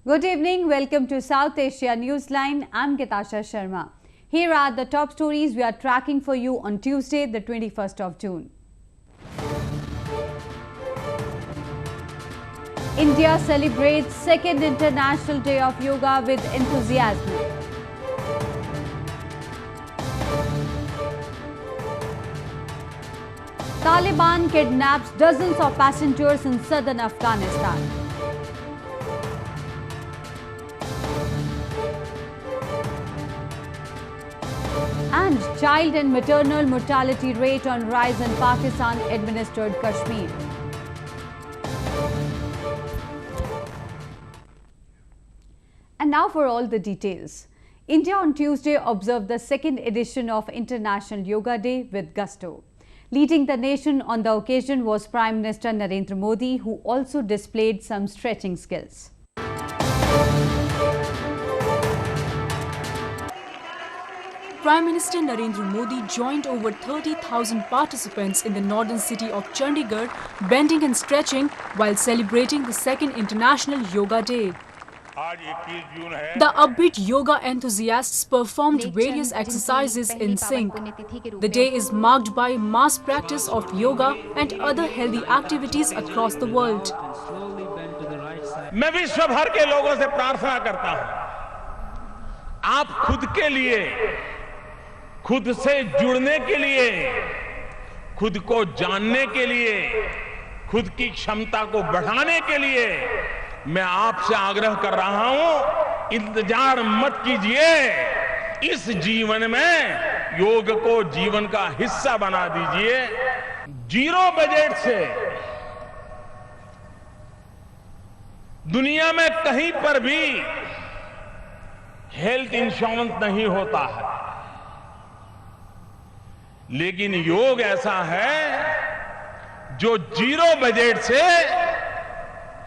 Good evening. Welcome to South Asia Newsline. I'm Gitasha Sharma. Here are the top stories we are tracking for you on Tuesday, the 21st of June. India celebrates second International Day of Yoga with enthusiasm. Taliban kidnaps dozens of passengers in southern Afghanistan. And child and maternal mortality rate on rise in Pakistan administered Kashmir. And now for all the details. India on Tuesday observed the second edition of International Yoga Day with gusto. Leading the nation on the occasion was Prime Minister Narendra Modi, who also displayed some stretching skills. Prime Minister Narendra Modi joined over 30,000 participants in the northern city of Chandigarh, bending and stretching while celebrating the second International Yoga Day. The upbeat yoga enthusiasts performed various exercises in sync. The day is marked by mass practice of yoga and other healthy activities across the world. मैं विश्व भर के लोगों से प्रार्थना करता हूं, आप खुद के लिए, खुद से जुड़ने के लिए, खुद को जानने के लिए, खुद की क्षमता को बढ़ाने के लिए मैं आपसे आग्रह कर रहा हूं, इंतजार मत कीजिए, इस जीवन में योग को जीवन का हिस्सा बना दीजिए। जीरो बजट से दुनिया में कहीं पर भी हेल्थ इंश्योरेंस नहीं होता है, लेकिन योग ऐसा है जो जीरो बजट से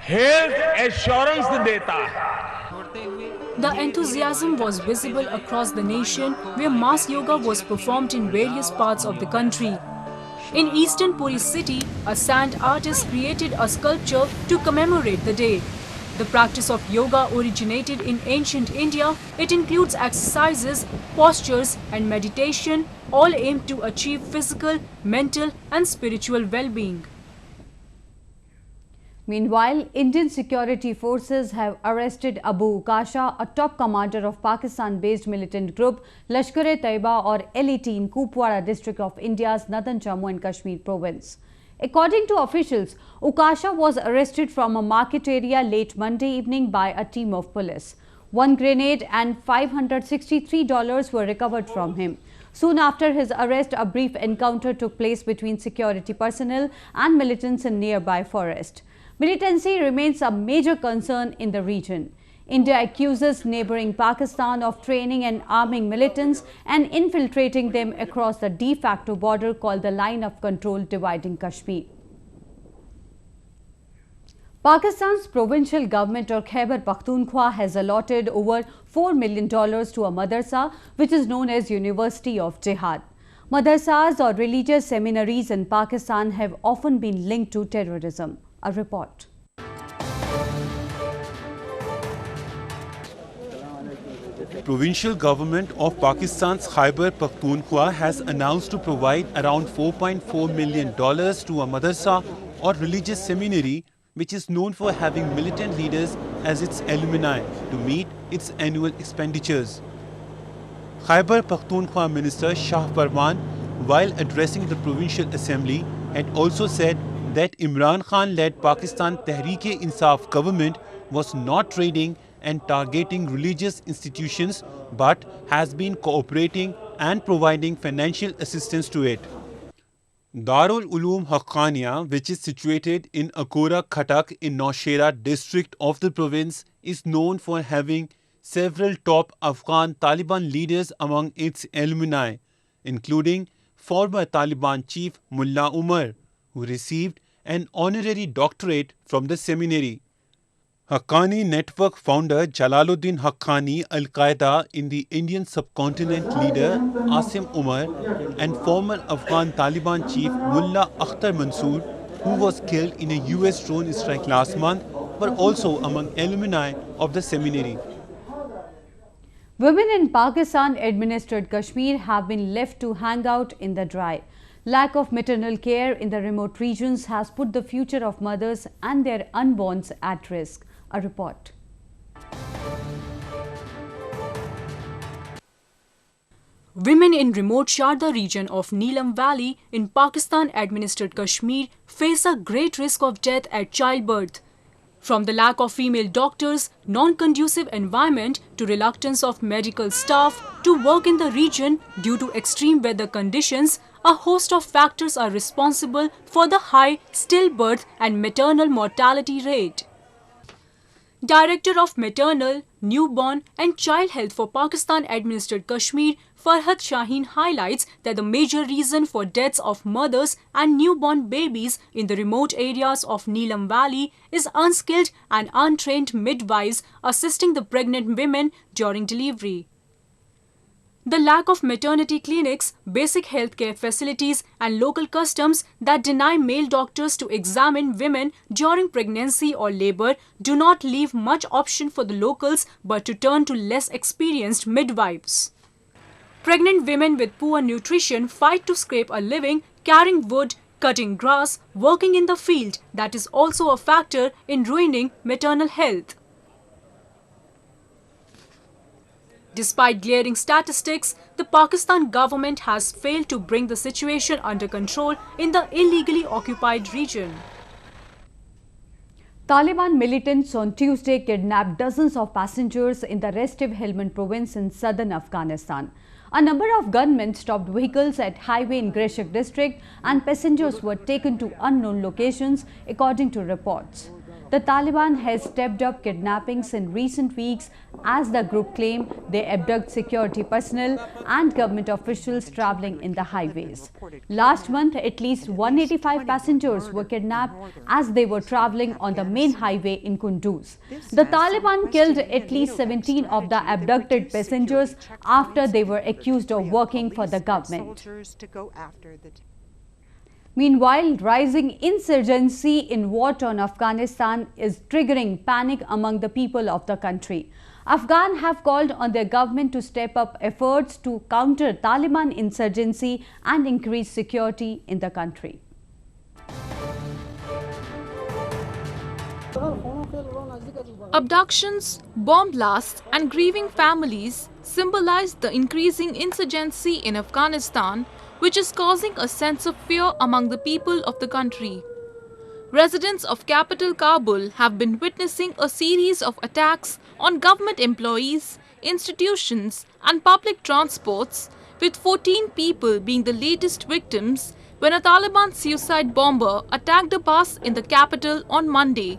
हेल्थ एश्योरेंस देता है। The enthusiasm was visible across the nation, where mass yoga was performed in various parts of the country. In eastern Puri city, a sand artist created a sculpture to commemorate the day. The practice of yoga originated in ancient India. It includes exercises, postures and meditation, all aimed to achieve physical, mental and spiritual well-being. Meanwhile, Indian security forces have arrested Abu Ukasha, a top commander of Pakistan-based militant group Lashkar-e-Taiba or LET in Kupwara district of India's northern Jammu and Kashmir province. According to officials, Ukasha was arrested from a market area late Monday evening by a team of police. One grenade and $563 were recovered from him. Soon after his arrest, a brief encounter took place between security personnel and militants in nearby forest. Militancy remains a major concern in the region. India accuses neighboring Pakistan of training and arming militants and infiltrating them across the de facto border called the Line of Control dividing Kashmir. Pakistan's provincial government or Khyber Pakhtunkhwa has allotted over $4 million to a madrasa which is known as University of Jihad. Madrasas or religious seminaries in Pakistan have often been linked to terrorism. A report. Provincial government of Pakistan's Khyber Pakhtunkhwa has announced to provide around $4.4 million to a madrasa or religious seminary which is known for having militant leaders as its alumni to meet its annual expenditures. Khyber Pakhtunkhwa Minister Shah Parwan, while addressing the Provincial Assembly, had also said that Imran Khan-led Pakistan Tehreek-e government was not raiding and targeting religious institutions but has been cooperating and providing financial assistance to it. Darul Uloom Haqqaniya, which is situated in Akora Khatak in Naushera district of the province, is known for having several top Afghan Taliban leaders among its alumni, including former Taliban chief Mullah Umar, who received an honorary doctorate from the seminary. Haqqani Network founder Jalaluddin Haqqani, Al-Qaeda in the Indian subcontinent leader Asim Umar, and former Afghan Taliban chief Mullah Akhtar Mansoor, who was killed in a US drone strike last month, but also among alumni of the seminary. Women in Pakistan-administered Kashmir have been left to hang out in the dry. Lack of maternal care in the remote regions has put the future of mothers and their unborns at risk. A report. Women in remote Sharda region of Neelam Valley in Pakistan-administered Kashmir face a great risk of death at childbirth. From the lack of female doctors, non-conducive environment to reluctance of medical staff to work in the region due to extreme weather conditions, a host of factors are responsible for the high stillbirth and maternal mortality rate. Director of Maternal, Newborn and Child Health for Pakistan-administered Kashmir, Farhat Shaheen highlights that the major reason for deaths of mothers and newborn babies in the remote areas of Neelam Valley is unskilled and untrained midwives assisting the pregnant women during delivery. The lack of maternity clinics, basic healthcare facilities and local customs that deny male doctors to examine women during pregnancy or labor do not leave much option for the locals but to turn to less experienced midwives. Pregnant women with poor nutrition fight to scrape a living, carrying wood, cutting grass, working in the field. That is also a factor in ruining maternal health. Despite glaring statistics, the Pakistan government has failed to bring the situation under control in the illegally occupied region. Taliban militants on Tuesday kidnapped dozens of passengers in the restive Helmand province in southern Afghanistan. A number of gunmen stopped vehicles at highway in Greshak district and passengers were taken to unknown locations, according to reports. The Taliban has stepped up kidnappings in recent weeks as the group claimed they abduct security personnel and government officials traveling in the highways. Last month, at least 185 passengers were kidnapped as they were traveling on the main highway in Kunduz. The Taliban killed at least 17 of the abducted passengers after they were accused of working for the government. Meanwhile, rising insurgency in war-torn Afghanistan is triggering panic among the people of the country. Afghans have called on their government to step up efforts to counter Taliban insurgency and increase security in the country. Abductions, bomb blasts and grieving families symbolize the increasing insurgency in Afghanistan, which is causing a sense of fear among the people of the country. Residents of capital Kabul have been witnessing a series of attacks on government employees, institutions and public transports, with 14 people being the latest victims when a Taliban suicide bomber attacked a bus in the capital on Monday.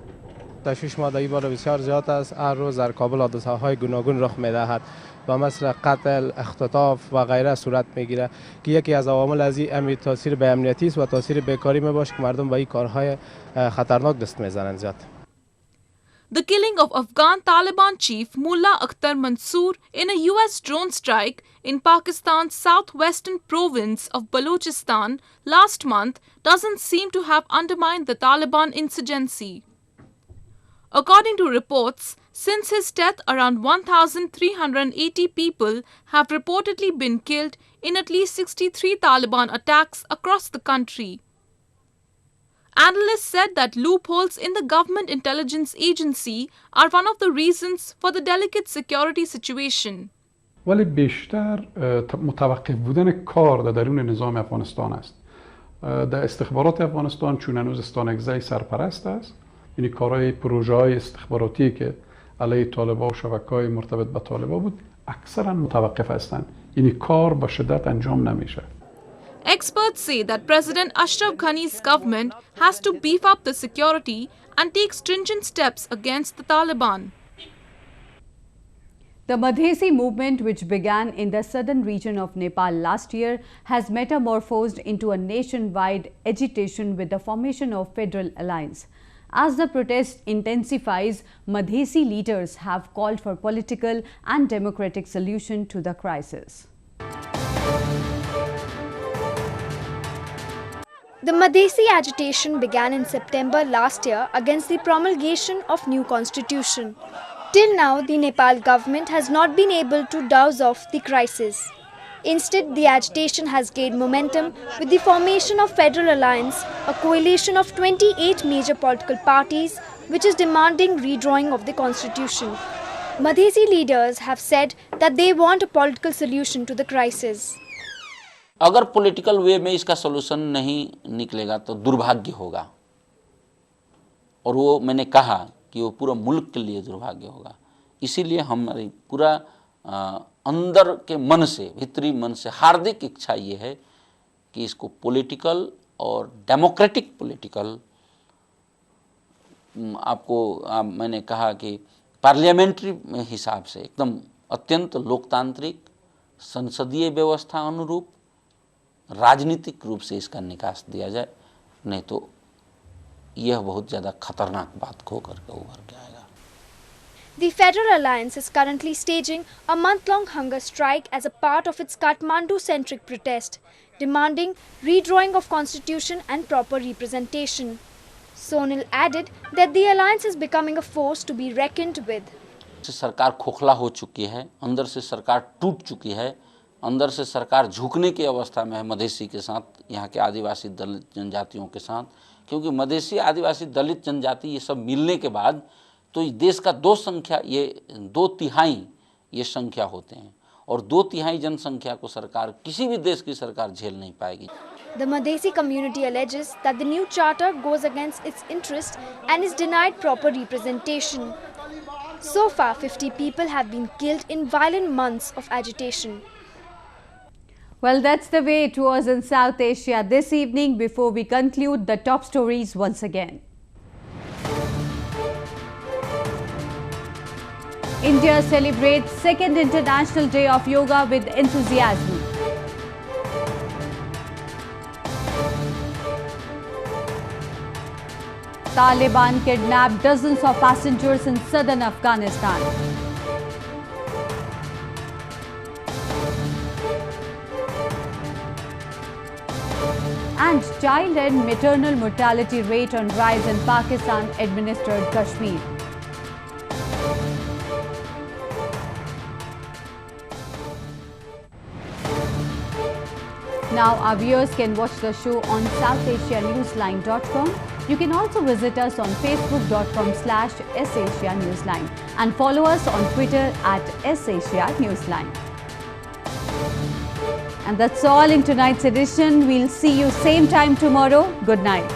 تشویش ماده‌ای بار بسیار زیاد است. هر روز در کابل حادثه‌های گوناگون رخ می‌دهد و مثل قتل، اختطاف و غیره صورت می‌گیرد که یکی از عوامل از این تاثیر به امنیتی است و تاثیر بیکاری می‌باشد که مردم به این کارهای خطرناک دست می‌زنند زیاد. The killing of Afghan Taliban chief Mullah Akhtar Mansoor in a US drone strike in Pakistan's southwestern province of Balochistan last month doesn't seem to have undermined the Taliban insurgency. According to reports, since his death, around 1,380 people have reportedly been killed in at least 63 Taliban attacks across the country. Analysts said that loopholes in the government intelligence agency are one of the reasons for the delicate security situation. ولی بیشتر متوقف بودن کار در درون نظام افغانستان است. در استخبارات افغانستان چون هنوز استانگزه سرپرست است، یعنی کارهای پروژه‌های استخباراتی که علیه طالبان و شبکه‌های مرتبط به طالبان بود اکثرا متوقف هستند، یعنی کار با شدت انجام نمیشه. Experts say that President Ashraf Ghani's government has to beef up the security and take stringent steps against the Taliban. The Madhesi movement, which began in the southern region of Nepal last year, has metamorphosed into a nationwide agitation with the formation of Federal Alliance. As the protest intensifies, Madhesi leaders have called for political and democratic solution to the crisis. The Madhesi agitation began in September last year against the promulgation of new constitution. Till now, the Nepal government has not been able to douse off the crisis. Instead, the agitation has gained momentum with the formation of Federal Alliance, a coalition of 28 major political parties which is demanding redrawing of the constitution. Madhesi leaders have said that they want a political solution to the crisis. अगर political वे में इसका solution नहीं निकलेगा तो दुर्भाग्य होगा, और वो मैंने कहा कि वो पूरा मुल्क के लिए दुर्भाग्य होगा। इसीलिए हमारी पूरा अंदर के मन से, भीतरी मन से हार्दिक इच्छा ये है कि इसको पॉलिटिकल और डेमोक्रेटिक पॉलिटिकल, मैंने कहा कि पार्लियामेंट्री हिसाब से एकदम अत्यंत लोकतांत्रिक संसदीय व्यवस्था अनुरूप राजनीतिक रूप से इसका निकास दिया जाए, नहीं तो यह बहुत ज़्यादा खतरनाक बात होकर के उभर के आएगा। The Federal Alliance is currently staging a month-long hunger strike as a part of its Kathmandu-centric protest, demanding redrawing of constitution and proper representation. Sonal added that the alliance is becoming a force to be reckoned with. सरकार खोखला हो चुकी है, अंदर से सरकार टूट चुकी है, अंदर से सरकार झुकने की अवस्था में है मधेसी के साथ, यहाँ के आदिवासी दलित जनजातियों के साथ, क्योंकि मधेसी आदिवासी दलित जनजाति ये सब मिलने के बाद तो देश का दो तिहाई ये संख्या होते हैं, और 2/3 जनसंख्या को सरकार, किसी भी देश की सरकार झेल नहीं पाएगी। The Madhesi community alleges that the new charter goes against its interest and is denied proper representation. So far, 50 people have been killed in violent months of agitation. Well, that's the way it was in South Asia this evening. Before we conclude, the top stories once again. India celebrates second International Day of Yoga with enthusiasm. Taliban kidnapped dozens of passengers in southern Afghanistan. And child and maternal mortality rate on rise in Pakistan administered Kashmir. Now our viewers can watch the show on SouthAsiaNewsline.com. You can also visit us on Facebook.com/SAsiaNewsline and follow us on Twitter @SAsiaNewsline. And that's all in tonight's edition. We'll see you same time tomorrow. Good night.